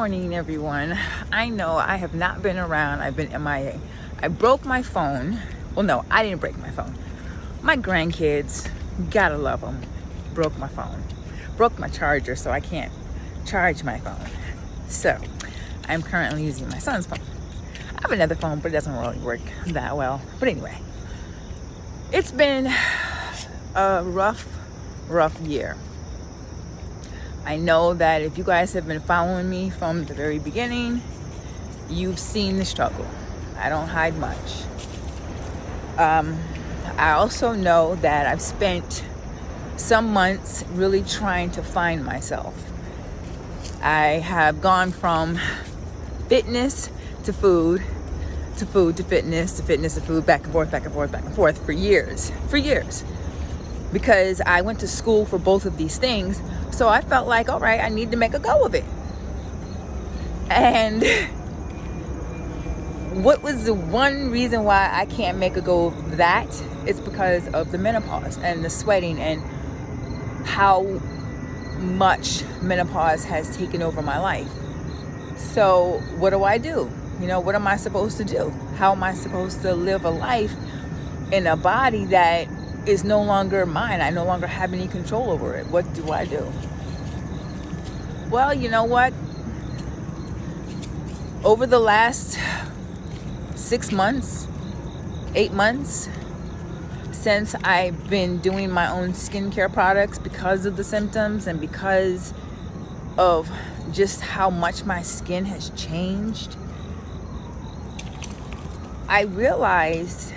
morning, everyone. I know I have not been around. I've been MIA. I broke my phone. Well, no, I didn't break my phone. My grandkids, gotta love them, broke my phone. Broke my charger, so I can't charge my phone. So I'm currently using my son's phone. I have another phone, but it doesn't really work that well. But anyway, it's been a rough year. I know that if you guys have been following me from the very beginning, you've seen the struggle. I don't hide much. I also know that I've spent some months really trying to find myself. I have gone from fitness to food, to food to fitness, to fitness to food, back and forth, back and forth, back and forth for years. Because I went to school for both of these things. So I felt like, all right, I need to make a go of it. And what was the one reason why I can't make a go of that? It's because of the menopause and the sweating and how much menopause has taken over my life. So what do I do? What am I supposed to do? How am I supposed to live a life in a body that is no longer mine? I no longer have any control over it. What do I do? Well, you know what? Over the last 6 months, 8 months, since I've been doing my own skincare products because of the symptoms and because of just how much my skin has changed, I realized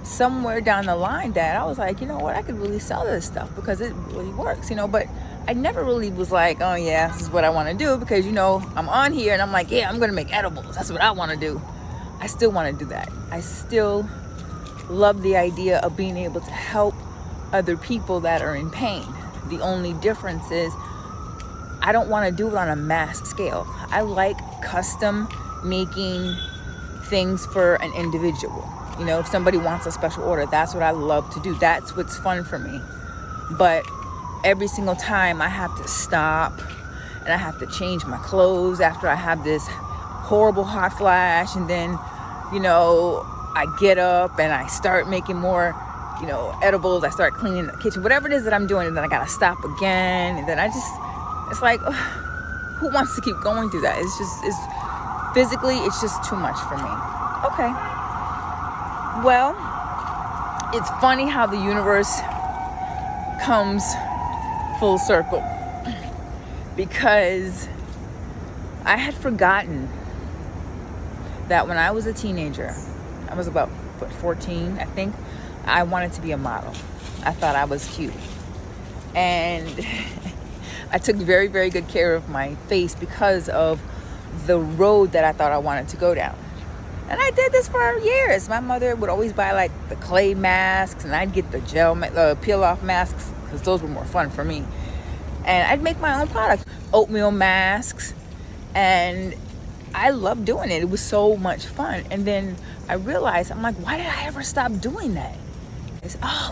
somewhere down the line that I was like, you know what, I could really sell this stuff because it really works, but I never really was like, oh yeah, this is what I want to do, because I'm on here and I'm like, yeah, I'm gonna make edibles, that's what I want to do. I still want to do that. I still love the idea of being able to help other people that are in pain. The only difference is I don't want to do it on a mass scale. I like custom making things for an individual. If somebody wants a special order, that's what I love to do. That's what's fun for me. But every single time I have to stop and I have to change my clothes after I have this horrible hot flash, and then, I get up and I start making more, edibles. I start cleaning the kitchen, whatever it is that I'm doing, and then I gotta stop again. And then it's like, ugh, who wants to keep going through that? Physically, it's just too much for me. Okay. Well, it's funny how the universe comes full circle, because I had forgotten that when I was a teenager, I was about 14, I think, I wanted to be a model. I thought I was cute. And I took very, very good care of my face because of the road that I thought I wanted to go down. And I did this for years. My mother would always buy like the clay masks, and I'd get the gel peel off masks because those were more fun for me. And I'd make my own products, oatmeal masks, and I loved doing it. It was so much fun. And then I realized, I'm like, why did I ever stop doing that? It's, I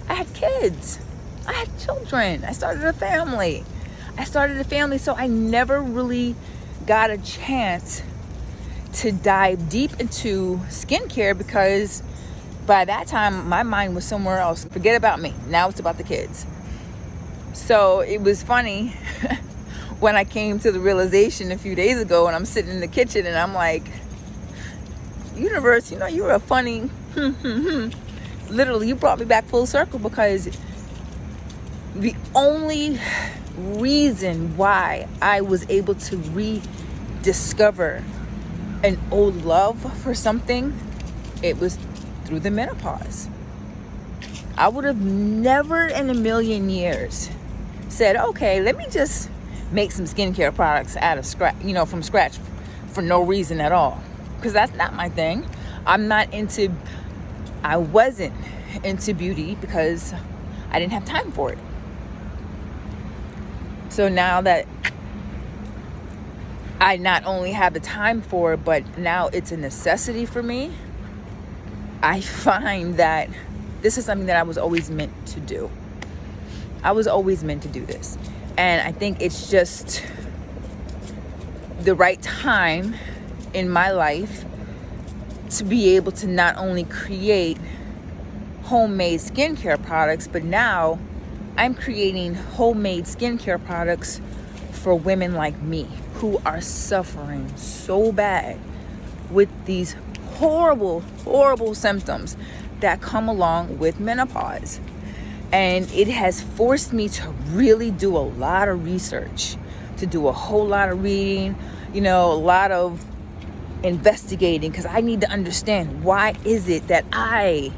had kids. I had children. I started a family. So I never really got a chance to dive deep into skincare, because by that time my mind was somewhere else. Forget about me. Now it's about the kids. So it was funny when I came to the realization a few days ago, and I'm sitting in the kitchen and I'm like, universe, you were a funny literally, you brought me back full circle, because the only reason why I was able to rediscover an old love for something, it was through the menopause. I would have never in a million years said, okay, let me just make some skincare products out of scratch, from scratch, for no reason at all, because that's not my thing. I wasn't into beauty because I didn't have time for it. So now that I not only have the time for it, but now it's a necessity for me, I find that this is something that I was always meant to do. I was always meant to do this. And I think it's just the right time in my life to be able to not only create homemade skincare products, but now I'm creating homemade skincare products for women like me who are suffering so bad with these horrible, horrible symptoms that come along with menopause. And it has forced me to really do a lot of research, to do a whole lot of reading, a lot of investigating, because I need to understand, why is it that I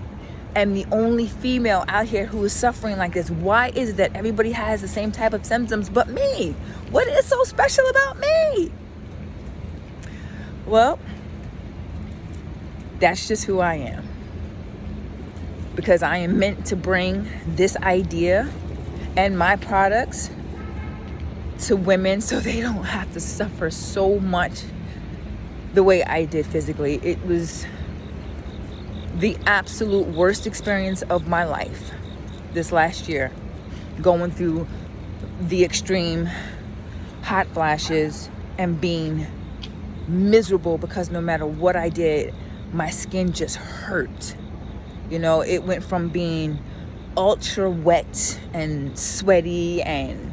am the only female out here who is suffering like this? Why is it that everybody has the same type of symptoms but me? What is so special about me? Well, that's just who I am. Because I am meant to bring this idea and my products to women so they don't have to suffer so much the way I did physically. It was the absolute worst experience of my life this last year, going through the extreme hot flashes and being miserable because no matter what I did, my skin just hurt. It went from being ultra wet and sweaty and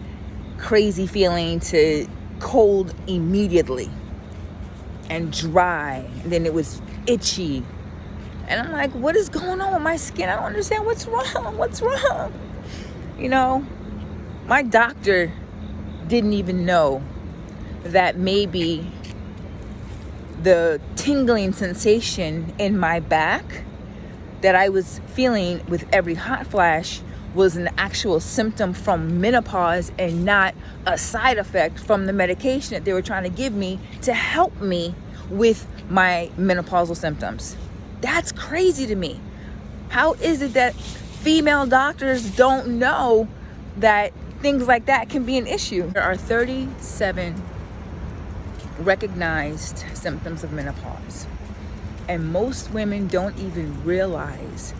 crazy feeling to cold immediately and dry. And then it was itchy. And I'm like, what is going on with my skin? I don't understand. What's wrong? My doctor didn't even know that maybe the tingling sensation in my back that I was feeling with every hot flash was an actual symptom from menopause and not a side effect from the medication that they were trying to give me to help me with my menopausal symptoms. That's crazy to me. How is it that female doctors don't know that things like that can be an issue? There are 37 recognized symptoms of menopause. And most women don't even realize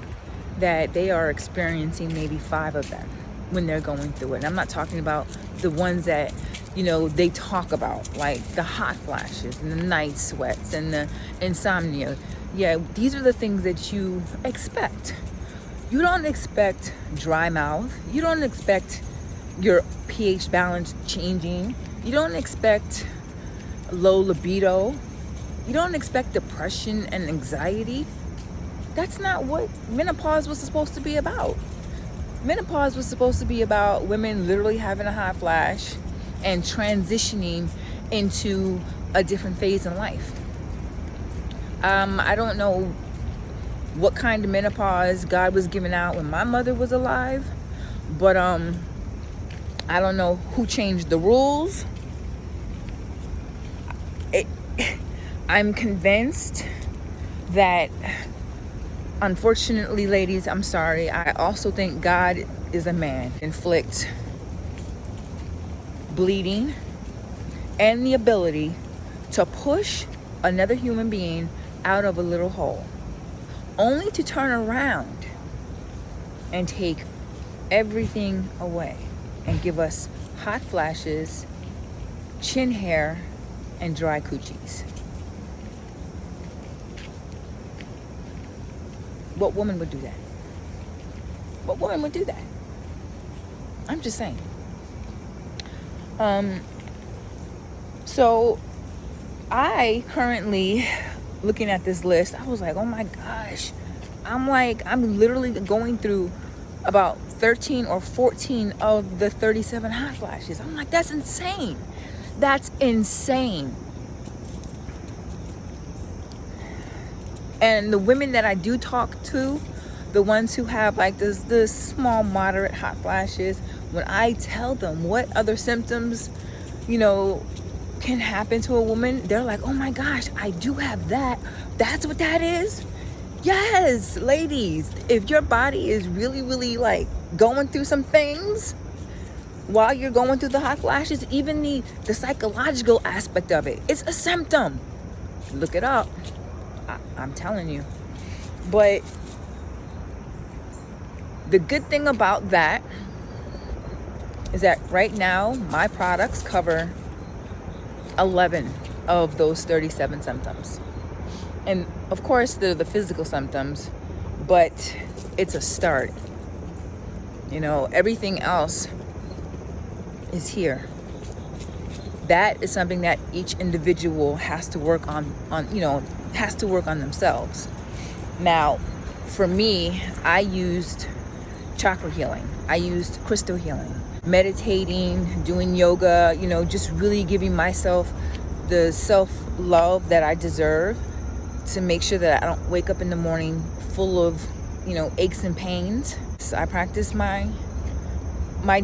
that they are experiencing maybe 5 of them when they're going through it. And I'm not talking about the ones that, they talk about, like the hot flashes and the night sweats and the insomnia. Yeah, these are the things that you expect. You don't expect dry mouth. You don't expect your pH balance changing. You don't expect low libido. You don't expect depression and anxiety. That's not what menopause was supposed to be about. Menopause was supposed to be about women literally having a hot flash and transitioning into a different phase in life. I don't know what kind of menopause God was giving out when my mother was alive, but I don't know who changed the rules. I'm convinced that, unfortunately, ladies, I'm sorry, I also think God is a man. Inflict bleeding and the ability to push another human being out of a little hole, only to turn around and take everything away and give us hot flashes, chin hair, and dry coochies. What woman would do that? What woman would do that? I'm just saying. So I currently, looking at this list, I was like, oh my gosh. I'm literally going through about 13 or 14 of the 37 hot flashes. I'm like, that's insane. That's insane. And the women that I do talk to, the ones who have like this small, moderate hot flashes, when I tell them what other symptoms, can happen to a woman, they're like, oh my gosh, I do have that. That's what that is? Yes, ladies, if your body is really, really like going through some things while you're going through the hot flashes, even the psychological aspect of it, it's a symptom. Look it up. I'm telling you. But the good thing about that is that right now my products cover 11 of those 37 symptoms. And of course, they're the physical symptoms, but it's a start. You know, everything else is here. That is something that each individual has to work on, has to work on themselves. Now, for me, I used chakra healing. I used crystal healing, meditating, doing yoga, just really giving myself the self-love that I deserve, to make sure that I don't wake up in the morning full of, aches and pains. So I practice my, I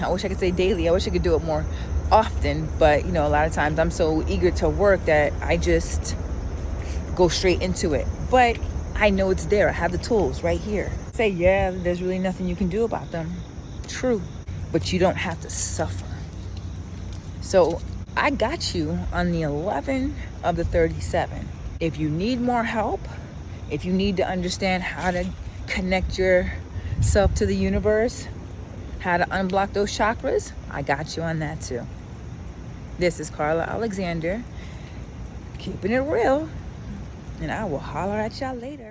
wish I could say daily. I wish I could do it more often, but a lot of times I'm so eager to work that I just go straight into it. But I know it's there. I have the tools right here. Say, yeah, there's really nothing you can do about them. True. But you don't have to suffer. So I got you on the 11 of the 37. If you need more help, if you need to understand how to connect yourself to the universe, how to unblock those chakras, I got you on that too. This is Carla Alexander, keeping it real, and I will holler at y'all later.